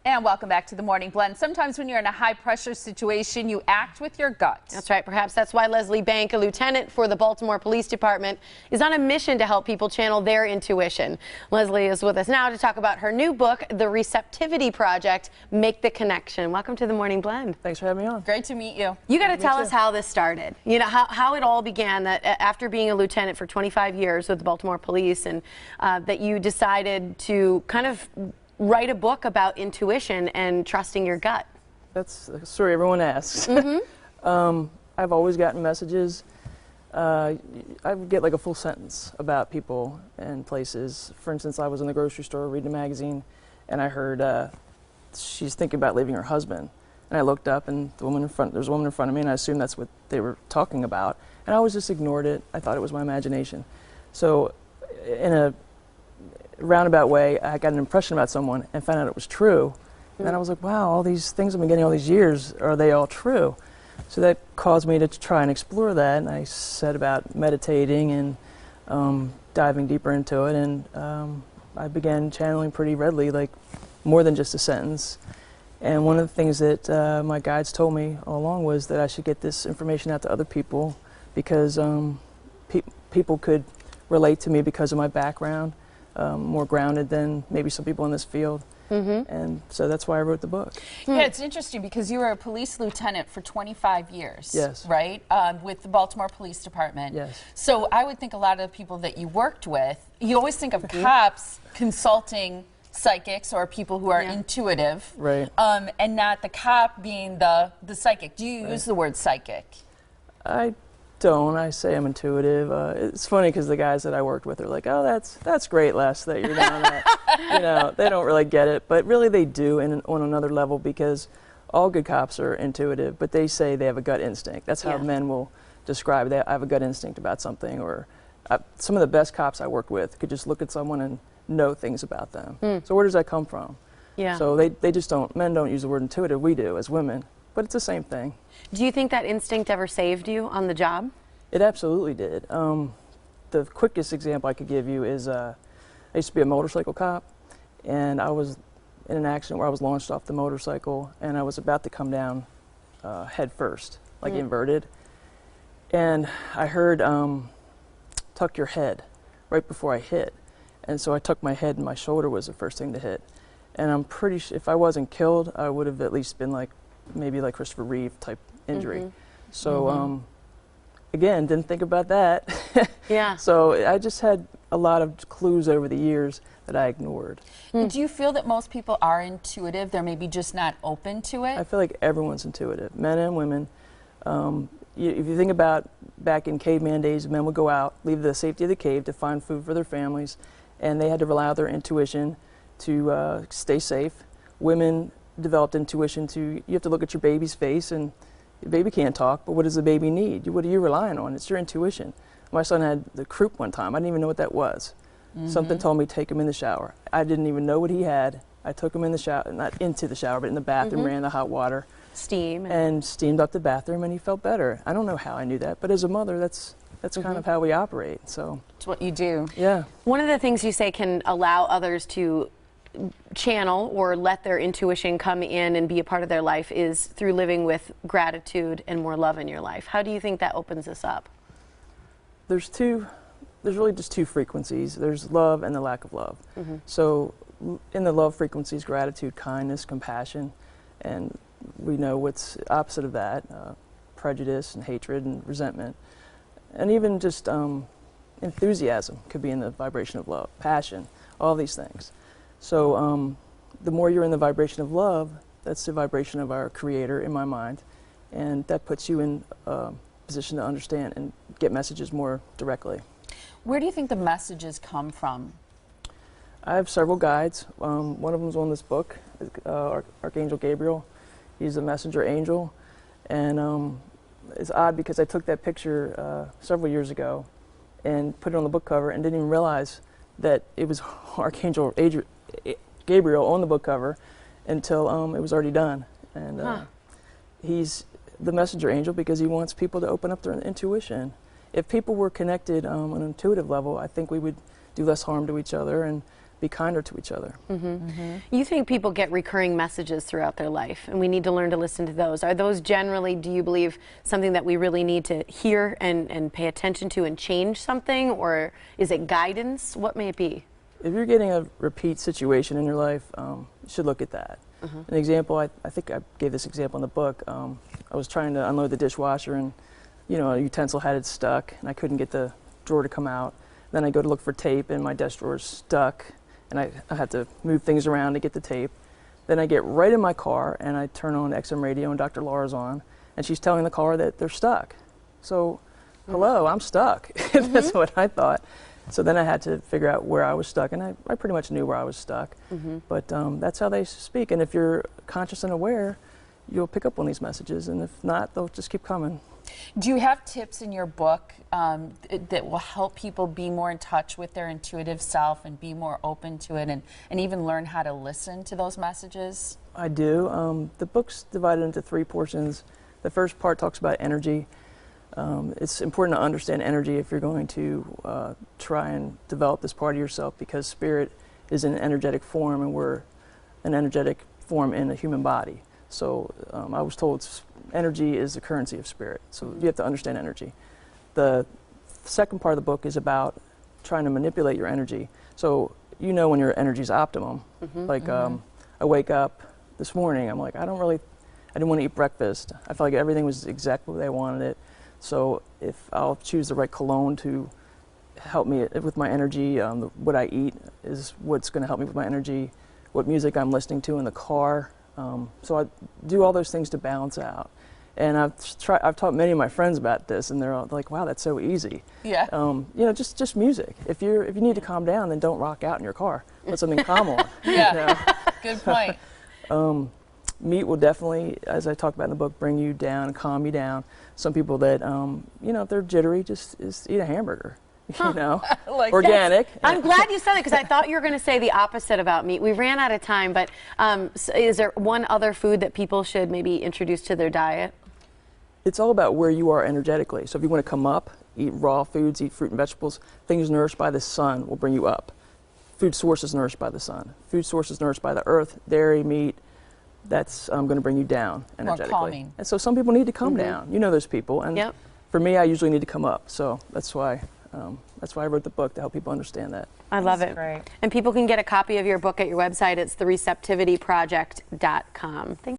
And welcome back to the Morning Blend. Sometimes when you're in a high-pressure situation, you act with your gut. That's right. Perhaps that's why Leslie Bank, a lieutenant for the Baltimore Police Department, is on a mission to help people channel their intuition. Leslie is with us now to talk about her new book, The Receptivity Project, Make the Connection. Welcome to the Morning Blend. Thanks for having me on. Great to meet you. You got to tell us how this started. You know, how it all began, that after being a lieutenant for 25 years with the Baltimore Police, and that you decided to kind of write a book about intuition and trusting your gut. That's the story everyone asks. I've always gotten messages. I would get like a full sentence about people and places. For instance, I was in the grocery store reading a magazine, and I heard she's thinking about leaving her husband. And I looked up, and there's a woman in front of me, and I assumed that's what they were talking about. And I always just ignored it. I thought it was my imagination. So in a roundabout way, I got an impression about someone and found out it was true. And then I was like, wow, all these things I've been getting all these years, are they all true? So that caused me to try and explore that, and I set about meditating and diving deeper into it, and I began channeling pretty readily, like more than just a sentence. And one of the things that my guides told me all along was that I should get this information out to other people, because people could relate to me because of my background. More grounded than maybe some people in this field. And so that's why I wrote the book. Yeah, it's interesting because you were a police lieutenant for 25 years. Yes. Right? With the Baltimore Police Department. Yes. So I would think a lot of the people that you worked with, you always think of cops consulting psychics or people who are intuitive. Right. And not the cop being the psychic. Do you use the word psychic? I don't. I say I'm intuitive. It's funny because the guys that I worked with are like, oh, that's great, Les, that you're doing that. You know, they don't really get it, but really they do on another level, because all good cops are intuitive, but they say they have a gut instinct. That's how men will describe it. I have a gut instinct about something, or some of the best cops I worked with could just look at someone and know things about them. So where does that come from? Yeah. So they just don't, men don't use the word intuitive, we do as women. But it's the same thing. Do you think that instinct ever saved you on the job? It absolutely did. The quickest example I could give you is I used to be a motorcycle cop, and I was in an accident where I was launched off the motorcycle, and I was about to come down head first, like inverted. And I heard, tuck your head, right before I hit. And so I tucked my head, and my shoulder was the first thing to hit. And I'm pretty sure if I wasn't killed, I would have at least been like, maybe like Christopher Reeve type injury. So again, didn't think about that. Yeah. So I just had a lot of clues over the years that I ignored. Do you feel that most people are intuitive? They're maybe just not open to it? I feel like everyone's intuitive, men and women. If you think about back in caveman days, men would go out, leave the safety of the cave to find food for their families, and they had to rely on their intuition to stay safe. Women developed intuition you have to look at your baby's face, and your baby can't talk, but what does the baby need? What are you relying on? It's your intuition. My son had the croup one time. I didn't even know what that was. Something told me take him in the shower. I didn't even know what he had. I took him in the shower, not into the shower, but in the bathroom, ran the hot water. Steam. And steamed up the bathroom, and he felt better. I don't know how I knew that, but as a mother, that's kind of how we operate. So it's what you do. Yeah. One of the things you say can allow others to channel or let their intuition come in and be a part of their life is through living with gratitude and more love in your life. How do you think that opens this up? There's really just two frequencies. There's love and the lack of love. So in the love frequencies, gratitude, kindness, compassion, and we know what's opposite of that, prejudice and hatred and resentment. And even just enthusiasm could be in the vibration of love, passion, all these things. So the more you're in the vibration of love, that's the vibration of our Creator in my mind, and that puts you in a position to understand and get messages more directly. Where do you think the messages come from? I have several guides. One of them is on this book, Archangel Gabriel. He's a messenger angel, and it's odd because I took that picture several years ago and put it on the book cover and didn't even realize that it was Archangel Gabriel on the book cover until it was already done. And he's the messenger angel because he wants people to open up their intuition. If people were connected on an intuitive level, I think we would do less harm to each other, and be kinder to each other. You think people get recurring messages throughout their life, and we need to learn to listen to those. Are those generally, do you believe, something that we really need to hear and pay attention to and change something, or is it guidance? What may it be? If you're getting a repeat situation in your life, you should look at that. An example, I think I gave this example in the book. I was trying to unload the dishwasher, and a utensil had it stuck, and I couldn't get the drawer to come out. Then I go to look for tape, and my desk drawer is stuck, and I had to move things around to get the tape. Then I get right in my car, and I turn on XM radio, and Dr. Laura's on, and she's telling the car that they're stuck. So, hello, I'm stuck. That's what I thought. So then I had to figure out where I was stuck, and I pretty much knew where I was stuck. But that's how they speak, and if you're conscious and aware, you'll pick up on these messages, and if not, they'll just keep coming. Do you have tips in your book that will help people be more in touch with their intuitive self and be more open to it, and even learn how to listen to those messages? I do. The book's divided into 3 portions. The first part talks about energy. It's important to understand energy if you're going to try and develop this part of yourself, because spirit is an energetic form, and we're an energetic form in a human body. So I was told energy is the currency of spirit, so you have to understand energy. The second part of the book is about trying to manipulate your energy. So when your energy is optimum. I wake up this morning, I'm like, I didn't want to eat breakfast. I felt like everything was exactly the way I wanted it. So if I'll choose the right cologne to help me with my energy, what I eat is what's going to help me with my energy, what music I'm listening to in the car. So I do all those things to balance out. And I've taught many of my friends about this, and they're all like, "Wow, that's so easy." Yeah. Just music. If you need to calm down, then don't rock out in your car. Let something calm on. Yeah. Good point. Meat will definitely, as I talk about in the book, bring you down and calm you down. Some people that, if they're jittery, just eat a hamburger. Like organic. I'm glad you said that, because I thought you were going to say the opposite about meat. We ran out of time, but is there one other food that people should maybe introduce to their diet? It's all about where you are energetically. So if you want to come up, eat raw foods, eat fruit and vegetables. Things nourished by the sun will bring you up. Food sources nourished by the sun. Food sources nourished by the earth, dairy, meat, that's going to bring you down energetically. More calming. And so some people need to come down. Those people. And for me, I usually need to come up. So that's why I wrote the book, to help people understand that. I love it. Great. And people can get a copy of your book at your website. It's thereceptivityproject.com. Thank